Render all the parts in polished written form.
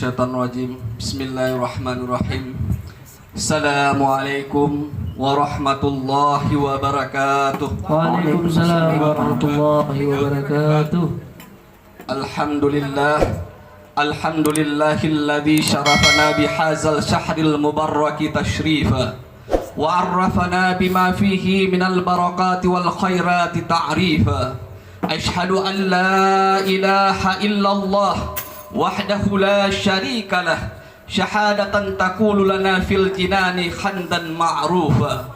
minasyaitonirrajim. Bismillahirrahmanirrahim. Assalamualaikum warahmatullahi wabarakatuh. Waalaikumsalam warahmatullahi wabarakatuh. Alhamdulillahilladzi syarafana bihadzal syahril mubarraki tashrifa wa 'arrafana bima fihi minal barakati wal khairati ta'rifa. Asyhadu an la ilaha illallah wahdahu la syarika lah syahadatan taqulu lana fil jinani khandan ma'rufa.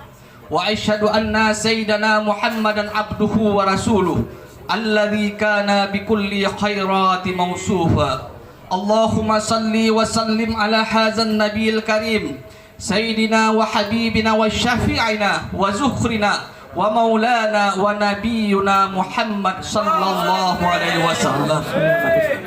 Wa asyhadu anna sayyidana Muhammadan abduhu wa rasuluh alladzi kana bikulli khairati mawsufa. Allahumma salli wa sallim ala hadzal nabiyil karim sayyidina wa habibina wa syafi'ina wa zukhrina wa maulana wa nabiyyuna Muhammad sallallahu alaihi wasallam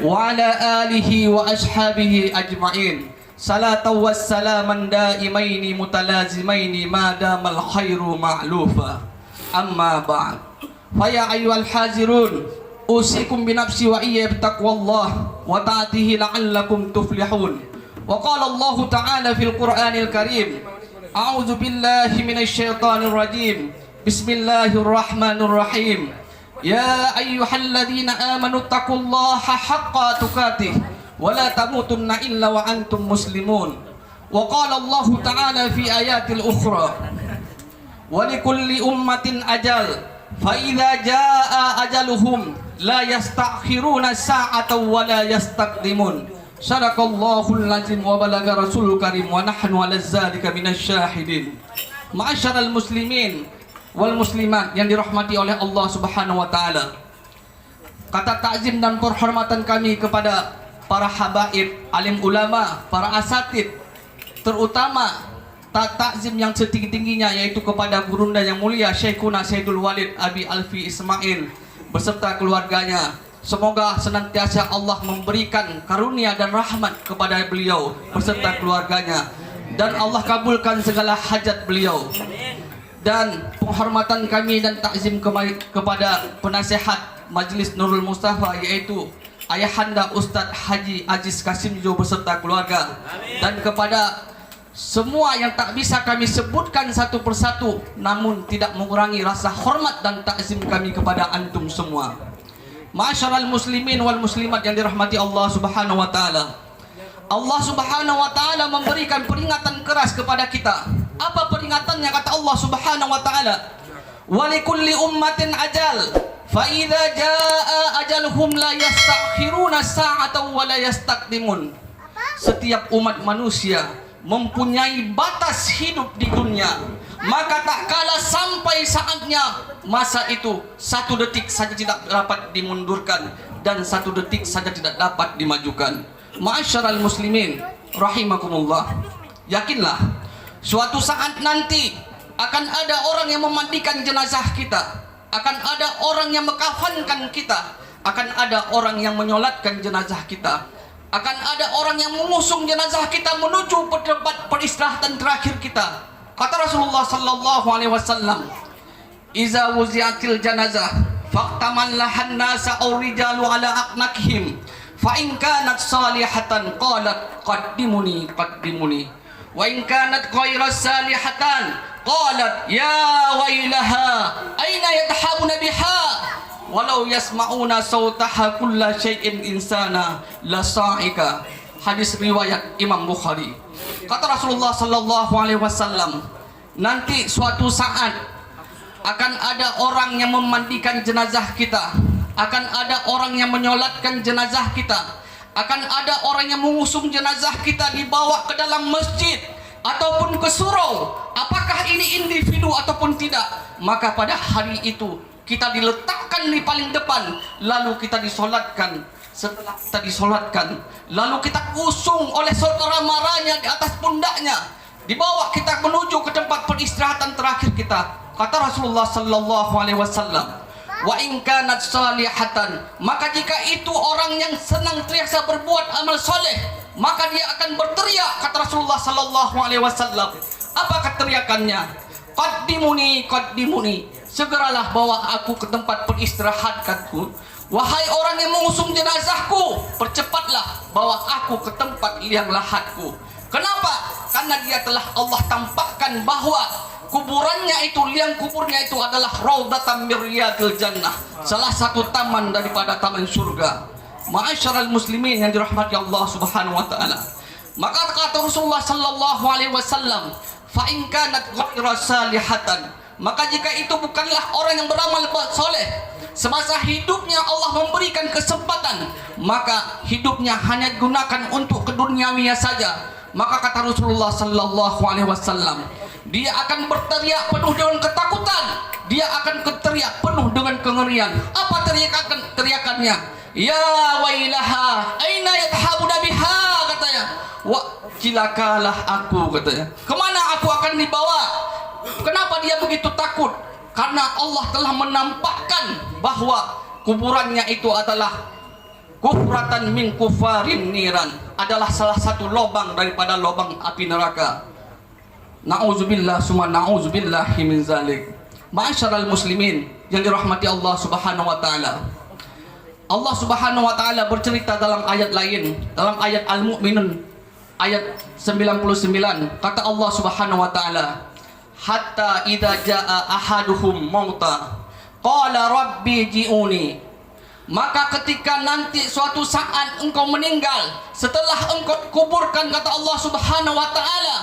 wa ala alihi wa ashabihi ajma'in. Salatan wassalaman daimaini mutalazimaini ma damal khairu ma'lufa. Amma ba'd. Fa ya ayyuhal hazirun, usikum bi nafsi wa iyya bittaqwallah wa ta'atihi la'allakum tuflihun. Wa qala Allah ta'ala fil Qur'anil Karim, a'udzu billahi minasy syaithanir rajim. Bismillahirrahmanirrahim. Ya ayyuhalladzina amanu taqullaha haqqa tuqatih wa la tamutunna illa wa antum muslimun. Wa qala Allah ta'ala fi ayatil ukhra, wa likulli ummatin ajal fa idza jaa ajaluhum la yasta'khiruna sa'atan wa la yastaqdimun. Sadaqallahul azim wa balagha rasulul karim wa nahnu 'ala dzalika minasy syahidin. Ma'asyaral muslimin wal muslimat yang dirahmati oleh Allah Subhanahu wa taala. Kata takzim dan penghormatan kami kepada para habaib, alim ulama, para asatid, terutama takzim yang setinggi-tingginya yaitu kepada gurunda yang mulia Syekhuna Sayyidul Walid Abi Alfi Ismail beserta keluarganya. Semoga senantiasa Allah memberikan karunia dan rahmat kepada beliau beserta keluarganya, dan Allah kabulkan segala hajat beliau. Dan penghormatan kami dan takzim kepada penasihat Majlis Nurul Mustafa yaitu Ayahanda Ustadz Haji Aziz Kasim Jo beserta keluarga. Dan kepada semua yang tak bisa kami sebutkan satu persatu, namun tidak mengurangi rasa hormat dan takzim kami kepada antum semua. Ma'asyaral muslimin wal muslimat yang dirahmati Allah Subhanahu wa taala. Allah Subhanahu wa taala memberikan peringatan keras kepada kita. Apa peringatannya? Kata Allah Subhanahu wa taala, "Wa likulli ummatin ajal, fa idza jaa ajaluhum la yastakhiruna sa'atan wa la yastaqdimun." Setiap umat manusia mempunyai batas hidup di dunia, maka tak kala sampai saatnya, masa itu satu detik saja tidak dapat dimundurkan dan satu detik saja tidak dapat dimajukan. Ma'asyaral muslimin rahimakumullah, yakinlah suatu saat nanti akan ada orang yang memandikan jenazah kita, akan ada orang yang mengkafankan kita, akan ada orang yang menyolatkan jenazah kita, akan ada orang yang mengusung jenazah kita menuju ke tempat peristirahatan terakhir kita. Kata Rasulullah sallallahu alaihi wasallam, "Iza wuzi'atil janazah faqtaman lahan nasa aw rijalu ala aqnakihim fa in kanat salihatan qalat qaddimuni qaddimuni wa in kanat ghairas salihatan qalat ya wailaha aina yadhhabuna biha walau yasma'una sautaha kulla syai'in insana la sa'ika." Hadis riwayat Imam Bukhari. Kata Rasulullah sallallahu alaihi wasallam, nanti suatu saat akan ada orang yang memandikan jenazah kita, akan ada orang yang menyolatkan jenazah kita, akan ada orang yang mengusung jenazah kita dibawa ke dalam masjid ataupun ke surau, apakah ini individu ataupun tidak. Maka pada hari itu kita diletakkan di paling depan, lalu kita disolatkan. Setelah kita disolatkan, lalu kita usung oleh saudara marahnya di atas pundaknya, dibawa kita menuju ke tempat peristirahatan terakhir kita. Kata Rasulullah sallallahu alaihi wasallam, "Wa in kanat salihatan," maka jika itu orang yang senang teriasa berbuat amal soleh, maka dia akan berteriak. Kata Rasulullah sallallahu alaihi wasallam, apa teriakannya? "Qaddimuni qaddimuni." segeralah bawa aku ke tempat peristirahatkanku. Wahai orang yang mengusung jenazahku, percepatlah bawa aku ke tempat liang lahatku. Kenapa? Karena dia telah Allah tampakkan bahwa kuburannya itu, liang kuburnya itu adalah raudatan min riyadil jannah, salah satu taman daripada taman surga. Ma'asyiral muslimin yang dirahmati Allah Subhanahu wa taala. Maka kata Rasulullah sallallahu alaihi wasallam, fa in kanat ghayra salihatan, maka jika itu bukanlah orang yang beramal soleh, semasa hidupnya Allah memberikan kesempatan, maka hidupnya hanya digunakan untuk keduniawinya saja. Maka kata Rasulullah sallallahu alaihi wasallam, dia akan berteriak penuh dengan ketakutan, dia akan berteriak penuh dengan kengerian. Apa teriakannya? Ya wailaha, aina yadhhabuna biha, katanya. Wa cilakalah aku, katanya. Kemana aku akan dibawa? Kenapa dia begitu takut? Karena Allah telah menampakkan bahwa kuburannya itu adalah kufratan min kufarin niran, adalah salah satu lubang daripada lubang api neraka. Na'udzubillah summa na'udzubillahi min zalik. Ma'asyiral muslimin yang dirahmati Allah Subhanahu wa taala. Allah Subhanahu wa taala bercerita dalam ayat lain, dalam ayat Al-Mu'minun ayat 99, kata Allah Subhanahu wa taala, hatta idza jaa ahaduhum mauta qala rabbi ji'uni. Maka ketika nanti suatu saat engkau meninggal, setelah engkau kuburkan, kata Allah Subhanahu wa taala,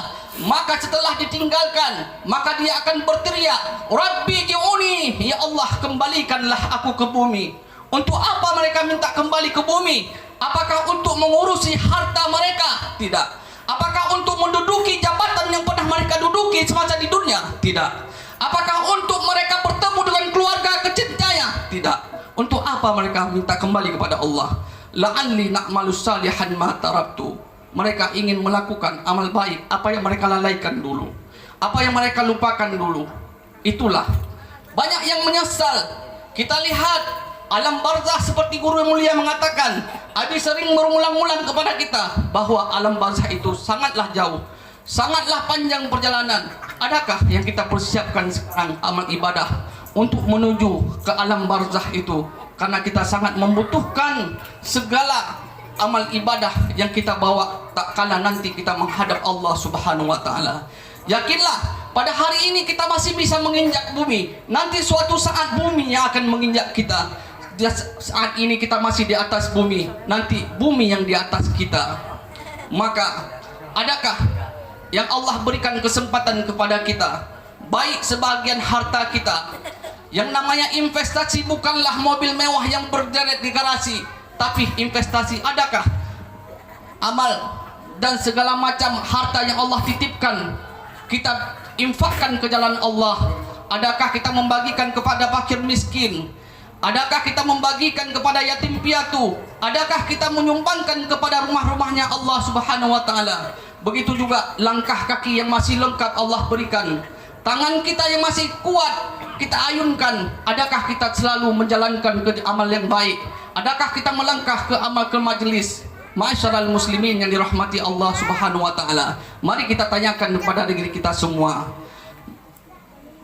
maka setelah ditinggalkan, maka dia akan berteriak, Rabbi ji'uni, ya Allah kembalikanlah aku ke bumi. Untuk apa mereka minta kembali ke bumi? Apakah untuk mengurusi harta mereka? Tidak. Apakah untuk menduduki jabatan yang pernah mereka duduki semasa di dunia? Tidak. Apakah untuk mereka bertemu dengan keluarga kecintanya? Tidak. Untuk apa mereka minta kembali kepada Allah? La'alli na'malu salihan ma taraktu. Mereka ingin melakukan amal baik apa yang mereka lalaikan dulu, apa yang mereka lupakan dulu. Itulah banyak yang menyesal. Kita lihat alam barzah, seperti guru yang mulia mengatakan, Abi sering berulang-ulang kepada kita bahwa alam barzah itu sangatlah jauh, sangatlah panjang perjalanan. Adakah yang kita persiapkan sekarang amal ibadah untuk menuju ke alam barzah itu? Karena kita sangat membutuhkan segala amal ibadah yang kita bawa tak kala nanti kita menghadap Allah Subhanahu wa taala. Yakinlah, pada hari ini kita masih bisa menginjak bumi. Nanti suatu saat bumi yang akan menginjak kita. Saat ini kita masih di atas bumi, nanti bumi yang di atas kita. Maka adakah yang Allah berikan kesempatan kepada kita, baik sebagian harta kita? Yang namanya investasi bukanlah mobil mewah yang berderet di garasi, tapi investasi adakah amal dan segala macam harta yang Allah titipkan kita infakkan ke jalan Allah? Adakah kita membagikan kepada fakir miskin? Adakah kita membagikan kepada yatim piatu? Adakah kita menyumbangkan kepada rumah-rumahnya Allah Subhanahu wa taala? Begitu juga langkah kaki yang masih lengkap Allah berikan, tangan kita yang masih kuat kita ayunkan. Adakah kita selalu menjalankan ke amal yang baik? Adakah kita melangkah ke amal ke majlis? Ma'asyiral muslimin yang dirahmati Allah Subhanahu wa taala, mari kita tanyakan kepada diri kita semua.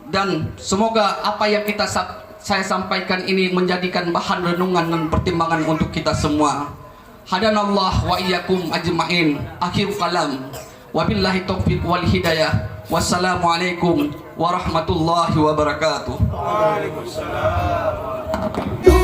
Dan semoga apa yang saya sampaikan ini menjadikan bahan renungan dan pertimbangan untuk kita semua. Hadanallah wa iyyakum ajma'in. Akhir kalam. Wabillahi taufiq wal hidayah. Wassalamualaikum warahmatullahi wabarakatuh. Waalaikumsalam.